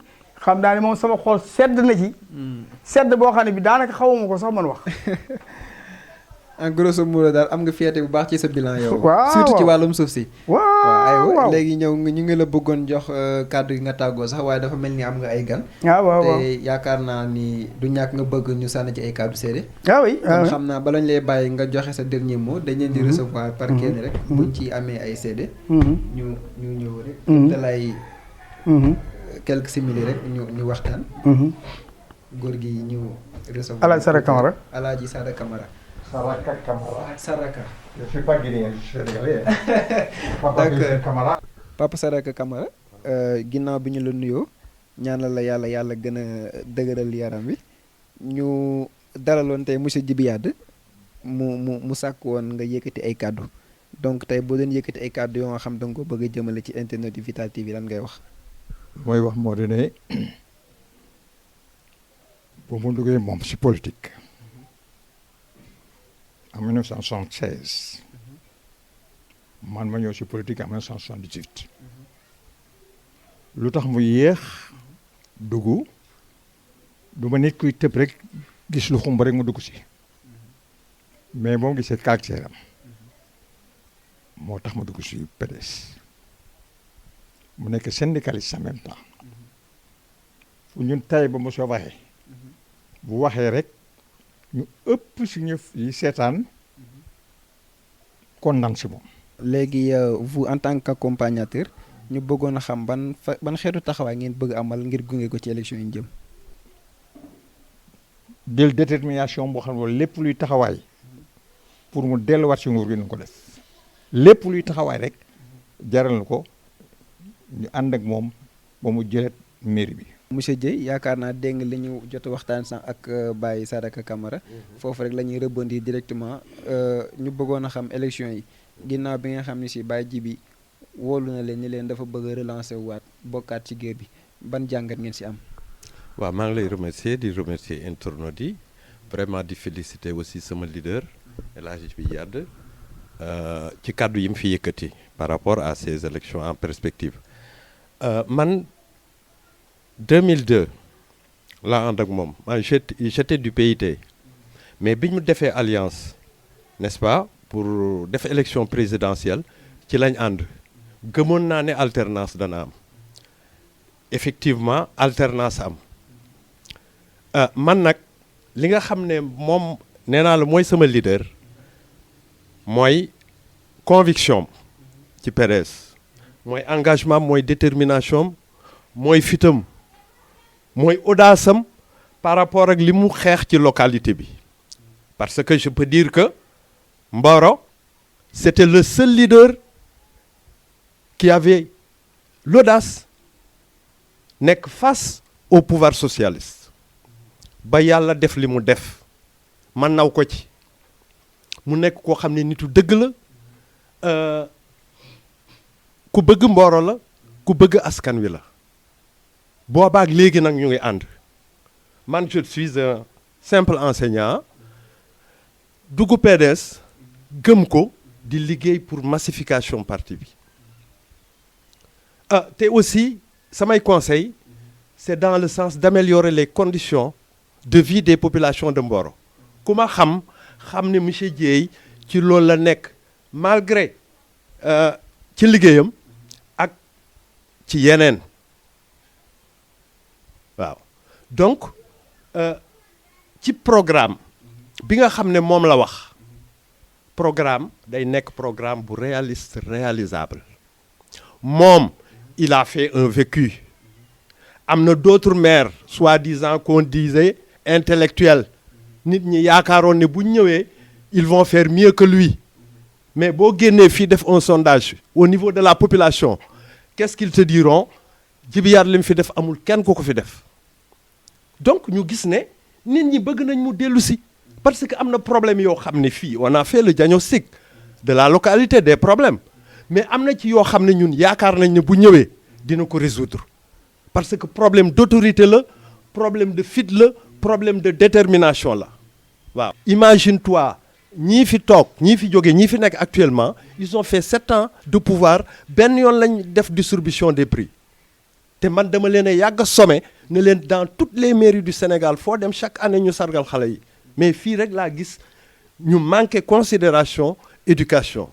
moom sama xol sedd na ci. sedd boo xam ne bi daanaka xawuma ko sax man wax. en grosso modo daal am nga fierté bu baax ci sa bilan yow. waaw surtout ci wàllum suuf si. waaw léegi ñu ngi la bëggoon jox kàddu gi nga tàggoo sax waaye dafa mel ni am nga ay gan. waaw te yaakaar naa ni du ñàkk nga bëgg ñu sànni ci ay kàddu seede. oui kon xam naa bala ñu lay bàyyi nga joxe sa dernier mot dañ leen di recevoir par kenn rek. buñ ci amee ay seede. ñu ñëw rek. te lay. quelques simili rek ñu waxtaan. góor gi ñu recevoir. Alaaji Sada Camara. Alaaji Sada Camara. Saraka. Je suis pas guinéen, je suis sénégalais. D'accord. Papa Saraka Camara. ginnaaw bi ñu la nuyoo ñaanal la yàlla gën a dëgëral yaram wi ñu dalaloon tey monsieur Djiby Yade mu sàkk woon nga yëkkati ay kàddu donc tey boo doon yëkkati ay kàddu yoo nga xam da nga ko bëgg a jëmale ci internet yi Vital TV lan ngay wax. mooy wax moo di ne bu mu duggee moom si politique en 1976 man ma ñëw si politique en 1978 lu tax mu yéex dugg du ma nit kuy tëb rek gis lu xumb rek mu dugg si mais boo gisee caractère am moo tax ma dugg si PDS mu nekk syndicaliste en même temps fu ñun tay ba mosoo waxee bu waxee rek ñu ëpp suñu yi seetaan kontaan si moom. léegi vous en tant qu'accompagnateur ñu bëggoon a xam ban xeetu taxawaay ngeen bëgg amal ngir gunge ko ci élection yi ñu jëm. jël détermination boo xam ne lépp luy taxawaay pour mu delluwaat si nguur gi ñu ko def lépp luy taxawaay rek jaral na ko ñu ànd ak moom ba mu jëlet mairie bi. monsieur Dieye yaakaar naa dégg nga li ñu jot waxtaan sax ak Baye Sadaka Camara foofu rek la ñuy rebondir directement ñu bëggoon a xam élection yi ginnaaw bi nga xam ne si Baye Djiby wóolu na leen ni leen dafa bëgg a relancer waat bokkaat ci guerre bi ban jàngat ngeen si am. waaw maa ngi lay remercier di remercier internautes yi vraiment di féliciter aussi sama leader El Hadji Djiby Yade ci kàddu yi mu fi yëkkati par rapport à ces élections en perspective man 2002 laa ànd ak moom man j'étais du PIT mais bi ñu defee alliance n'est-ce pas pour def élection présidentielle ci lañ ànd gëmoon naa ne alternance dana am effectivement alternance am man nag li nga xam ne moom nee naa la mooy sama leader mooy conviction ci PDS mooy engagement mooy détermination mooy fitam mooy audace am par rapport ak li mu xeex ci localité bi parce que je peux dire que Mboro c'était le seul leader qui avait l'audace nekk face au pouvoir socialiste ba yàlla def li mu def man naw ko ci mu nekk koo xam ne nitu dëgg la ku bëgg Mboro la ku bëgg askan wi la boobaak léegi nag ñu ngi ànd man je suis un simple enseignant dugg PDS gëm ko di liggéey pour massification parti bi te aussi samay conseil c'est dans le sens d'améliorer les conditions de vie des populations de Mboro ku ma xam ne monsieur Dieye ci loolu la nekk malgré ci liggéeyam ak ci yeneen waaw donc ci programme bi nga xam ne moom la wax programme day nekk programme bu réaliste réalisable moom il a fait un vécu am na d'autres maires soi-disant qu'on disait intellectuels nit ñi yaakaaroon ne bu ñëwee ils vont faire mieux que lui mais boo génnee fii def un sondage au niveau de la population qu'est-ce qu'ils te diront Djiby Yade li mu fi def amul kenn ku ko fi def donc ñu gis ne nit ñi bëgg nañ mu dellu si parce que am na problème yoo xam ne fii on a fait le diagnostic de la localité des problèmes mais am na ci yoo xam ne ñun yaakaar nañ ne bu ñëwee dina ko résoudre parce que problème d'autorité la problème de fit la problème de détermination la waaw imagine-toi ñii fi toog ñii fi jóge ñii fi nekk actuellement ils ont fait 7 ans de pouvoir benn yoon lañ def distribution des prix te man dama leen a yàgg a somme ne leen dans toutes les mairies du Sénégal foo dem chaque année ñu sargal xale yi mais fii rek laa gis ñu manqué considération éducation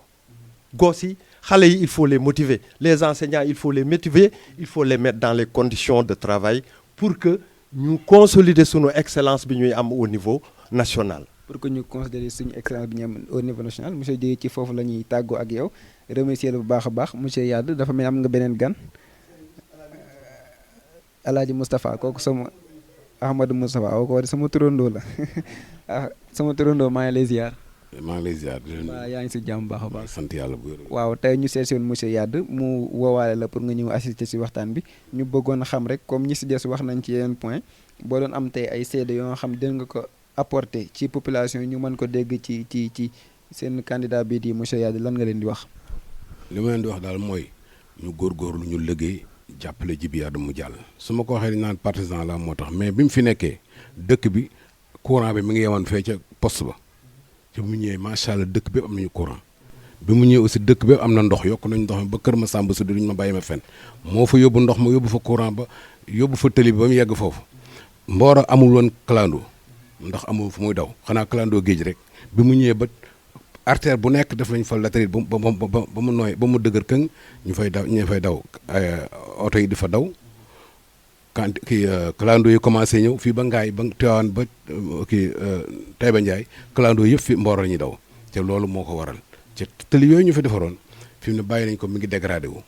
gos yi xale yi il faut les motiver les enseignants il faut les motiver il faut les mettre dans les conditions de travail pour que ñu consolider sunu excellence bi ñuy am au niveau national. pour que ñu considérer suñu excellence bi ñu am au niveau national monsieur Dieye ci foofu la ñuy tàggoo ak yow remercier la bu baax a baax monsieur Yade dafa mel am nga beneen gan Alaaji Moustapha kooku sama Ahmadou Moustapha kooku sama turandoo la ah sama turandoo maa ngi lay ziar. maa ngi lay ziar. waaw yaa ngi si jàmm baax a baax. sant yàlla bu wér. waaw tey ñu seet si woon monsieur Yade mu woowaale la pour nga ñëw assister si waxtaan bi ñu bëggoon a xam rek comme ñi si des wax nañ ci yeneen point boo doon am tey ay seede yoo nga xam dégg nga ko apporter ci population yi ñu mën ko dégg ci seen candidat bii di monsieur Yade lan nga leen di wax. li ma leen di wax daal mooy ñu góorgóorlu ñu liggéey jàppale Djiby Yade mu jàll su ma ko waxee dañu naan partisan la moo tax mais bi mu fi nekkee dëkk bi courant bi mi ngi yemoon fee ca poste ba. te mu ñëwee macha allah dëkk bépp am nañu courant bi mu ñëwee aussi dëkk bépp am na ndox yokk nañu ndox mi ba Kër Masamba Sud duñu ma bàyyi ma fen moo fa yóbbu ndox ma yóbbu fa courant ba yóbbu fa tëli bi ba mu yegg foofu Mboro amul woon clando ndax amul fu muy daw xanaa clando géej rek bi mu ñëwee ba artère bu nekk def nañ fa latérite ba mu nooy ba mu dëgër këng ñu fay daw oto yi di fa daw quand clando yi commencé ñëw fii ba Ngaay ba Tivaouane ba Taïba Ndiaye clando yëpp fi Mboro la ñuy daw te loolu moo ko waral te tëli yooyu ñu fi defaroon fi mu ne bàyyi nañ ko mi ngi dégradé wu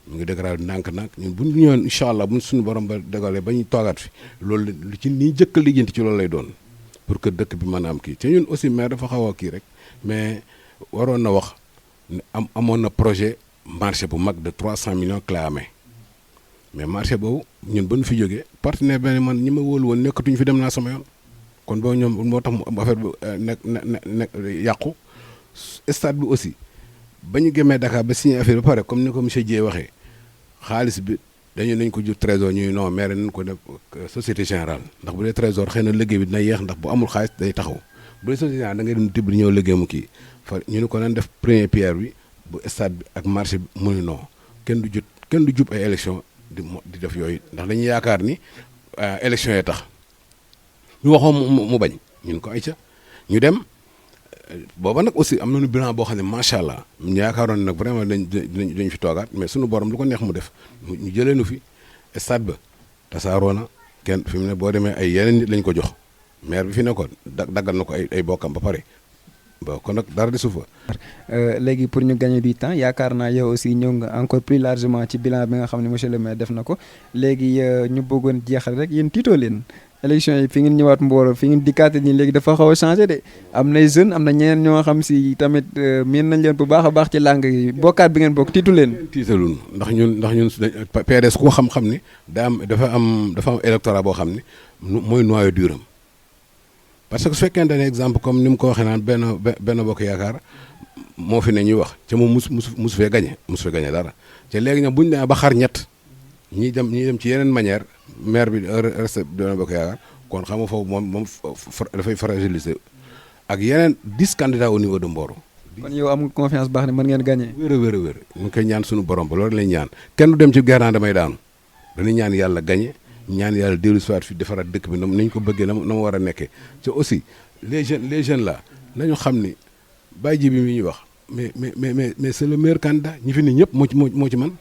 mu ngi dégradé ndànk-ndànk ñun bu ñu ñëwoon incha allah bu suñu borom ba dégalee ba ñu toogaat fi loolu lu ci nii jëkk a lijjanti ci loolu lay doon pour que dëkk bi mën a am kii te ñun aussi maire dafa xaw a kii rek mais waroon na wax ne amoon na projet marché bu mag de 300 millions que la amee mais marché boobu ñun ba ñu fi jógee partenaire benn man ñi ma wóolu woon nekkatuñu fi dem naa sama yoon kon boobu ñoom moo tax mu affaire bi nekk yàqu stade bi aussi ba ñu gémmee Dakar ba signé affaire ba pare comme ni ko monsieur Dieye waxee xaalis bi dañu nañ ko jur trésor ñuy non maire nañ ko def société générale ndax bu dee trésor xëy na liggéey bi dina yéex ndax bu amul xaalis day taxaw bu dee société générale da ngay dem tibb ñëw liggéey mu kii fa ñu ne ko nañ def première pierre bi bu stade bi ak marché bi mu ne non kenn du jub ay élection di def yooyu ndax dañuy yaakaar ni élection yi tax ñu waxoon mu bañ ñun ko ayca ñu dem booba nag aussi am nañu bilan boo xam ne macha allah ñu yaakaaroon nag vraiment dañ fi toogaat mais sunu borom lu ko neex mu def ñu jëlee nu fi stade ba tasaaroo na kenn fi mu ne boo demee ay yeneen nit lañ ko jox maire bi fi nekkoon daggal na ko ay bokkam ba pare bon kon nag dara desu fa. léegi pour ñu gagner du temps yaakaar naa yow aussi ñëw nga encore plus largement ci bilan bi nga xam ne monsieur le maire def na ko léegi ñu bëggoon jeexal rek yéen tiitoo leen. élection yi fi ngeen ñëwaat Mboro fi ngeen dikkaate nii léegi dafa xaw a changé de am nay jeunes am na ñeneen ñoo xam si tamit miin nañ leen bu baax a baax ci làng yi bokkaat bi ngeen bokk tiitu leen. tiitalul ndax ñun PDS ku xam ni dafa am électorat boo xam ne mooy noyau dur am parce que su fekkente ne exemple comme ni mu ko waxee naan benn bokk yaakaar moo fi ne ñuy wax ca moom musu fee gañe dara te léegi nag buñu demee ba xar ñett ñi dem ci yeneen manière maire bi resté benn bokk yaakaar kon xam nga foofu moom dafay fragiliser ak yeneen 10 candidats au niveau de Mboro. kon yow am nga confiance baax ne mën ngeen gagné. wér ñu ngi koy ñaan suñu borom ba loolu lañ ñaan kenn du dem ci gànnaaw damay daanu dañuy ñaan yàlla gagné ñaan yàlla dellu si waat fi defaraat dëkk bi nañ ko bëggee na mu war a nekkee te aussi les jeunes là nañu xam ni Baye Djibi mi ñuy wax mais c'est le meilleur candidat ñi fi ni ñëpp moo ci man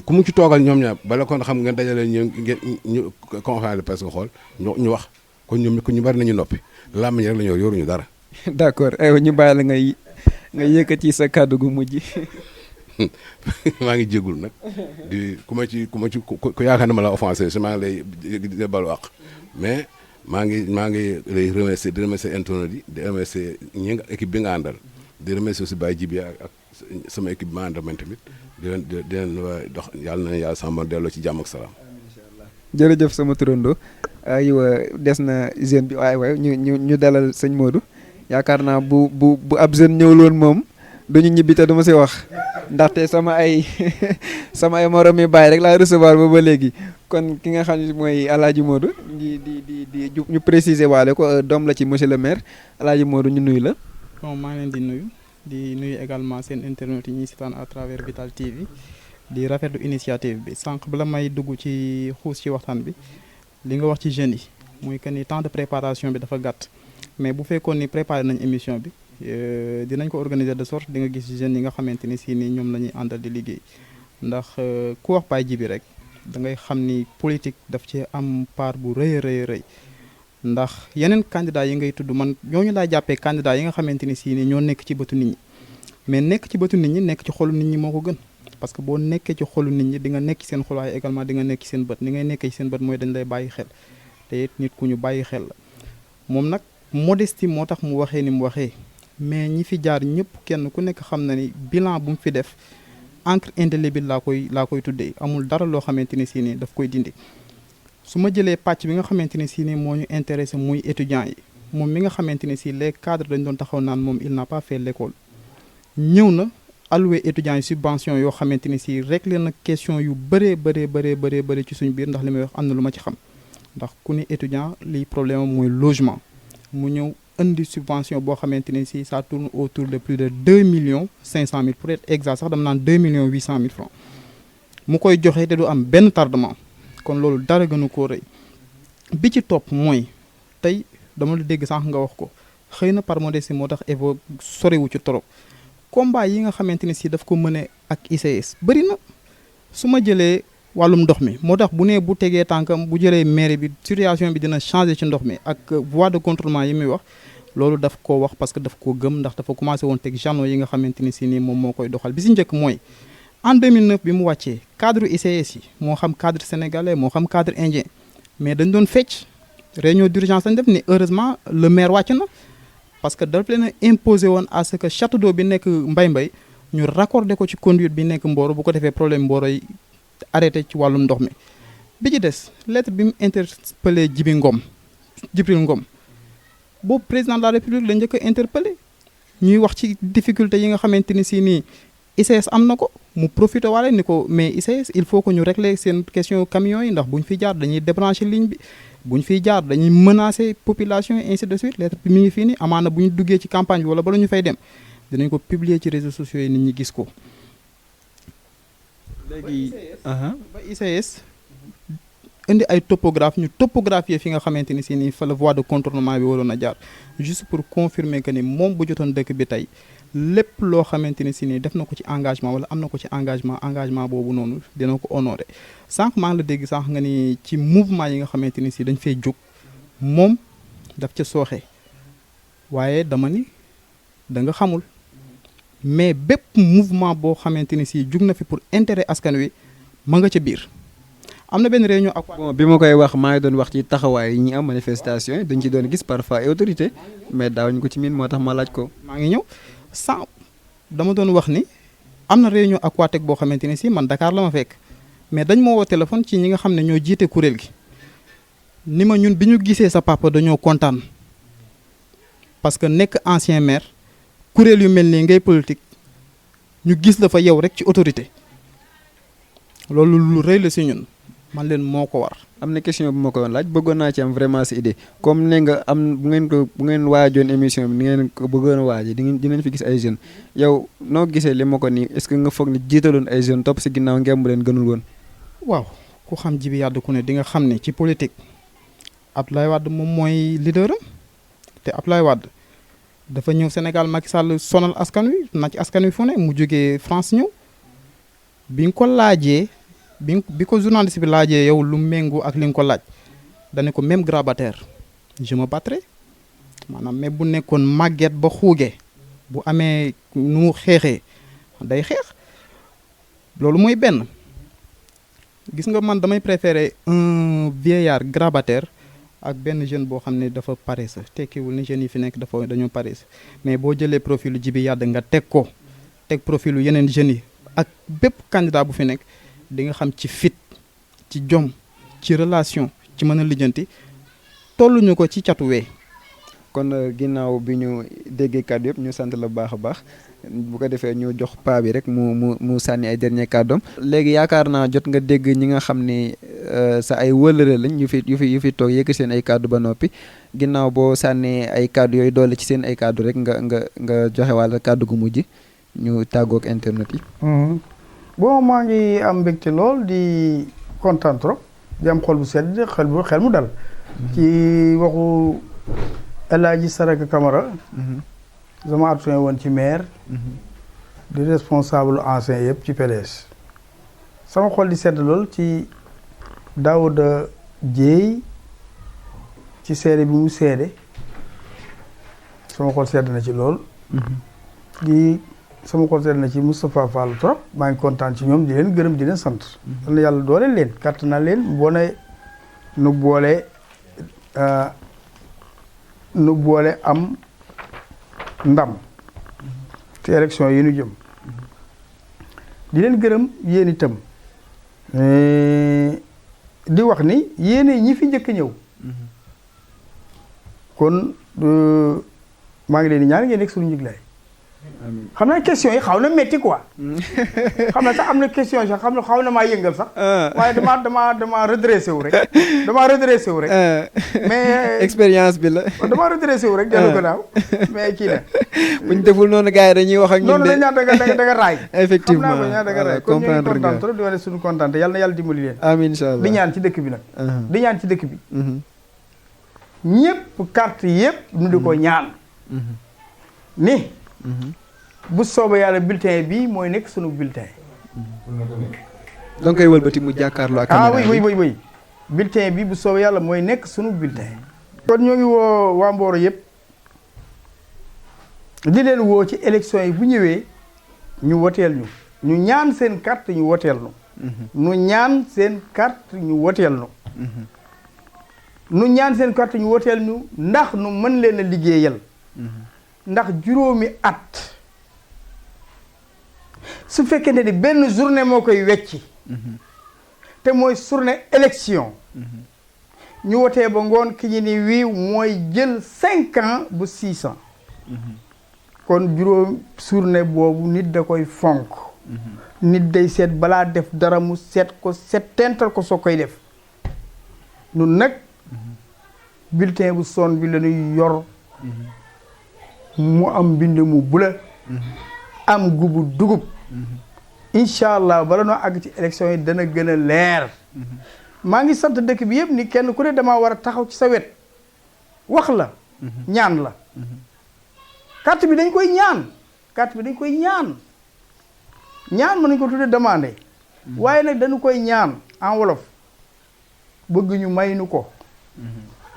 ku mu ci toogal ñoom ñaar bala kon xam nga dajale ñu conférence de presse nga xool ñu wax kon ñoom ñu bari nañu noppi làmmiñ rek la ñu yoruñu dara. d'accord aywa ñu bàyyi la nga yëkkati sa kàddu gu mujj. maa ngi jégul nag di ku ku yaakaar na ma la offensé si maa ngi lay balu àq mais maa ngi lay remercier di remercier internautes yi di remercier équipe bi nga àndal di remercier aussi Baye Djibi ak sama équipe bi ma àndal man tamit di leen dox yàlla na yàlla sàmm delloo ci jàmm ak salaam. jërëjëf sama turando aywa des na jeune bi waaye ñu dalal sëñ Modou yaakaar naa bu ab jeune ñëwul woon moom duñu ñibbi te duma si wax ndaxte sama ay morom yi bàyyi rek laa recevoir ba léegi kon ki nga xam ne mooy Alaaji Modou di ñu préciser waale ko doom la ci monsieur le maire Alaaji Modou ñu nuyu la. bon maa ngi leen di nuyu également seen internet yi ñuy seetaan à travers Vital TV di rafetlu initiative bi sànq bala may dugg ci xuus ci waxtaan bi li nga wax ci jeunes yi muy que ni temps de préparation bi dafa gàtt mais bu fekkoon ni préparé nañ émission bi dinañ ko organiser de sorte di nga gis jeunes yi nga xamante ni si ni ñoom la ñuy àndal di liggéey ndax ku wax Baye Djibi rek da ngay xam ni politique daf ci am part bu rëy rëy ndax yeneen candidat yi ngay tudd man ñooñu laa jàppee candidat yi nga xamante ni si ni ñoo nekk ci bëtu nit ñi mais nekk ci bëtu nit ñi nekk ci xolu nit ñi moo ko gën parce que boo nekkee ci xolu nit ñi di nga nekk ci seen xol waaye également di nga nekk ci seen bët ni ngay nekkee ci seen bët mooy dañ lay bàyyi xel te it nit ku ñu bàyyi xel la moom nag modestie moo tax mu waxee ni mu waxee mais ñi fi jaar ñëpp kenn ku nekk xam na ni bilan bu mu fi def encre indélébile laa koy tuddee amul dara loo xamante ni si ni daf koy dindi su ma jëlee pàcc bi nga xamante ni si ni moo ñu intéressé muy étudiants yi moom mi nga xamante ni si les cadres dañ doon taxaw naan moom il n'a pas fait l'école ñëw na alloué étudiants yi subvention yoo xamante ni si réglé na question yu bëree ci suñu biir ndax li may wax am na lu ma ci xam ndax ku ni étudiant liy problème mooy logement mu ñëw indi subvention boo xamante ni si ça tourne autour de plus de 2,5 millions pour être exact sax dama naan 2,8 millions francs mu koy joxe te du am benn tardement kon loolu dara gënu koo rëy bi ci topp mooy tey dama la dégg sànq nga wax ko xëy na par modestie moo tax Evo soriwu ci trop combat yi nga xamante ni si daf ko mëne ak ICS bëri na su ma jëlee wàllum ndox mi moo tax bu nee bu tegee tànkam bu jëlee mairie bi situation bi dina changer ci ndox mi ak voie de contournement yi muy wax loolu daf ko wax parce que daf ko gëm ndax dafa commencé woon teg jalons yi nga xamante ni si nii moom moo koy doxal bi si njëkk mooy en 2009 bi mu wàccee cadre ICS yi moo xam cadre sénégalais moo xam cadre indien mais dañ doon fecc réunion d'urgence lañ def ni heureusement le maire wàcc na parce que daf leen a imposé woon à ce que château d'eau bi nekk mbay ñu raccordé ko ci conduite bi nekk Mboro bu ko defee problème Mboro yi arrêté ci wàllum ndox mi bi ci des lettre bi mu interpellé Djibril Ngom boobu président de la république la njëkk a interpellé ñuy wax ci difficulté yi nga xamante ni si nii ICS am na ko mu profité waale ni ko mais ICS il faut que ñu régler seen question camions yi ndax bu ñu fi jaar dañuy débrancher ligne bi bu ñu fiy jaar dañuy menacer population yi ainsi de suite lettre bi mi ngi fii nii amaana bu ñu duggee ci campagne bi wala bala ñu fay dem dinañ ko publier ci réseaux sociaux yi nit ñi gis ko. léegi ba ICS indi ay topographe ñu topographier fi nga xamante ni si nii fa la voie de contournement bi waroon a jaar juste pour confirmer que ni moom bu jotoon dëkk bi tey lépp loo xamante ni si nii def na ko ci engagement wala am na ko ci engagement boobu noonu dina ko honorer sànq maa ngi la dégg sànq nga ni ci mouvement yi nga xamante ni si dañ fay jóg moom daf ca sooxe waaye dama ni da nga xamul mais bépp mouvement boo xamante ni si jug na fi pour intérêt askan wi ma nga ca biir am na benn réunion ak. bon bi ma koy wax maa ngi doon wax ci taxawaay yi ñi am manifestation yi dañ ci doon gis parfois ay autorité mais daawuñu ko ci miin moo tax ma laaj ko. maa ngi ñëw sans dama doon wax ni am na réunion Aquatech boo xamante ni si man Dakar la ma fekk mais dañ ma woo téléphone ci ñi nga xam ne ñoo jiite kuréel gi ni ma ñun bi ñu gisee sa papa dañoo kontaan parce que nekk ancien maire kuréel yu mel nii ngay politique ñu gis la fa yow rek ci autorité loolu lu rëy la si ñun man leen moo ko war. am na question bu ma ko laaj bëggoon naa ci am vraiment si idée comme ne nga am bu ngeen waajoon émission bi ni ngeen ko bëggoon a waaje dinañ fi gis ay jeunes yow noo gisee li ma ko nii est-ce que nga foog ni jiitaloon ay jeunes topp si ginnaaw ngeen leen gënul woon. waaw ku xam Djiby Yade ku ne di nga xam ne ci politique Abdoulaye Wade moom mooy leader am te Abdoulaye Wade dafa ñëw Sénégal Macky Sall sonal askan wi na ci askan wi fu ne mu jógee France ñëw bi nga ko laajee. bi ko journaliste bi laajee yow lu méngoo ak li nga ko laaj dane ko même grabataire je me battrai maanaam même bu nekkoon màgget ba xuuge bu amee nu mu xeexee day xeex loolu mooy benn gis nga man damay préférer un vieillard grabataire ak benn jeune boo xam ne dafa paresse tekkiwul ni jeunes yi fi nekk dañoo paresse mais boo jëlee profilu Djiby Yade nga teg profilu yeneen jeunes yi ak bépp candidat bu fi nekk di nga xam ci fit ci jom ci relation ci mën a lijjanti tolluñu ko ci catuwee. kon ginnaaw bi ñu déggee kàddu yëpp ñu sant la baax a baax bu ko defee ñu jox paa bi rek mu sànni ay dernier kàddoom. léegi yaakaar naa jot nga dégg ñi nga xam ni sa ay wëllëre lañ yu fi toog yëkk seen ay kàddu ba noppi ginnaaw boo sànnee ay kàddu yooyu doole ci seen ay kàddu rek nga joxe wàlla kàddu gu mujj ñu tàggoog internet yi. bon maa ngi am mbégte lool di kontaan trop di am xol bu sedd xel mu dal ci waxu El Hadji Saraka Camara sama adjoint woon ci maire di responsable ancien yëpp ci PDS sama xol di sedd lool ci Daouda Dieye ci seede bi mu seede sama xol sedd na ci lool sama xol seet na ci Moustapha Fall trop maa ngi kontaan ci ñoom di leen gërëm di leen sant. yal na yàlla dooleel leen kàttanal leen nu boole am ndam te élection yi nu jëm di leen gërëm yéen itam di wax ni yéene ñi fi njëkk ñëw kon maa ngi leen di ñaan ngeen nekk suñu njiglaay. xam naa question yi xaw na métti quoi. xam na sax am na question sax xam na xaw na maa yëngal sax. waaye dama redressé wu rek. mais expérience bi la. dama redressé wu rek dellu gannaaw mais kii la. buñ deful noonu gars yi dañuy wax ak ñun de. noonu dañ naan da nga raay. effectivement xam naa dañ naan da nga raay kon ñu ngi kontaan trop di wane suñu kontaan yàlla na yàlla dimbali leen. amiin incha allah di ñaan ci dëkk bi nag. di ñaan ci dëkk bi. ñëpp carte yëpp ñu di ko ñaan. ni. bu soobee yàlla bulletin bi mooy nekk sunu bulletin. da nga koy wëlbati mu jàkkaarloo ak. oui bulletin bi bu soobee yàlla mooy nekk sunu bulletin. kon ñoo ngi woo waa Mboro yëpp di leen woo ci élection yi bu ñëwee ñu woteel ñu ñaan seen carte ñu woteel ñu ñaan seen carte ñu woteel ñaan seen carte ñu woteel ñu ndax nu mën leen a liggéeyal. ndax juróomi at su fekkee ne benn journée moo koy wecci te mooy journée élection ñu wotee ba ngoon ki ñu ni wii mooy jël 5 ans ba 6 ans kon juróom journée boobu nit da koy fonk nit day seet balaa def dara mu seet ko settental ko soo koy def nun nag bulletin bu son bi la ñuy yor mu am mbind mu bula am gubu dugub incha allah bala noo àgg ci élection yi dana gën a leer maa ngi sant dëkk bi yëpp ni kenn ku ne damaa war a taxaw ci sa wet wax la ñaan la carte bi dañ koy ñaan ñaan mën nañu ko tudde demandé waaye nag dañu koy ñaan en wolof bëgg ñu may nu ko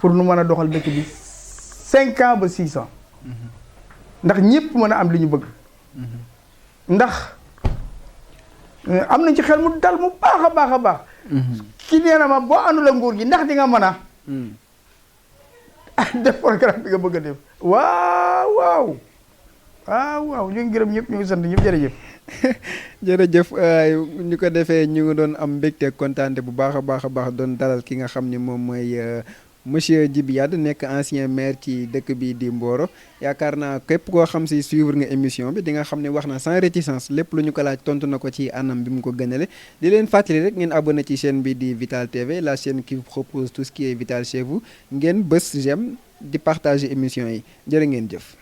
pour nu mën a doxal dëkk bi 5 ans ba 6 ans ndax ñëpp mën a am li ñu bëgg ndax am nañ ci xel mu dal mu baax a baax a baax ki nee na ma boo àndul ak nguur gi ndax di nga mën a def programme bi nga bëgg a def waaw ñu ngi gërëm ñëpp ñu ngi sant ñëpp jërëjëf jërëjëf ñu ko defee ñu ngi doon am mbégte kontaante bu baax a baax doon dalal ki nga xam ni moom mooy monsieur Djiby Yade nekk ancien maire ci dëkk bi di Mboro yaakaar naa képp koo xam si suivre nga émission bi di nga xam ne wax na sans réticence lépp lu ñu ko laaj tontu na ko ci anam bi mu ko gënale di leen fàttali rek ngeen abonné ci chaîne bi di Vital TV la chaîne qui vous propose tout ce qui est vital chez vous ngeen bës j'aime di partager émission yi jërë ngeen jëf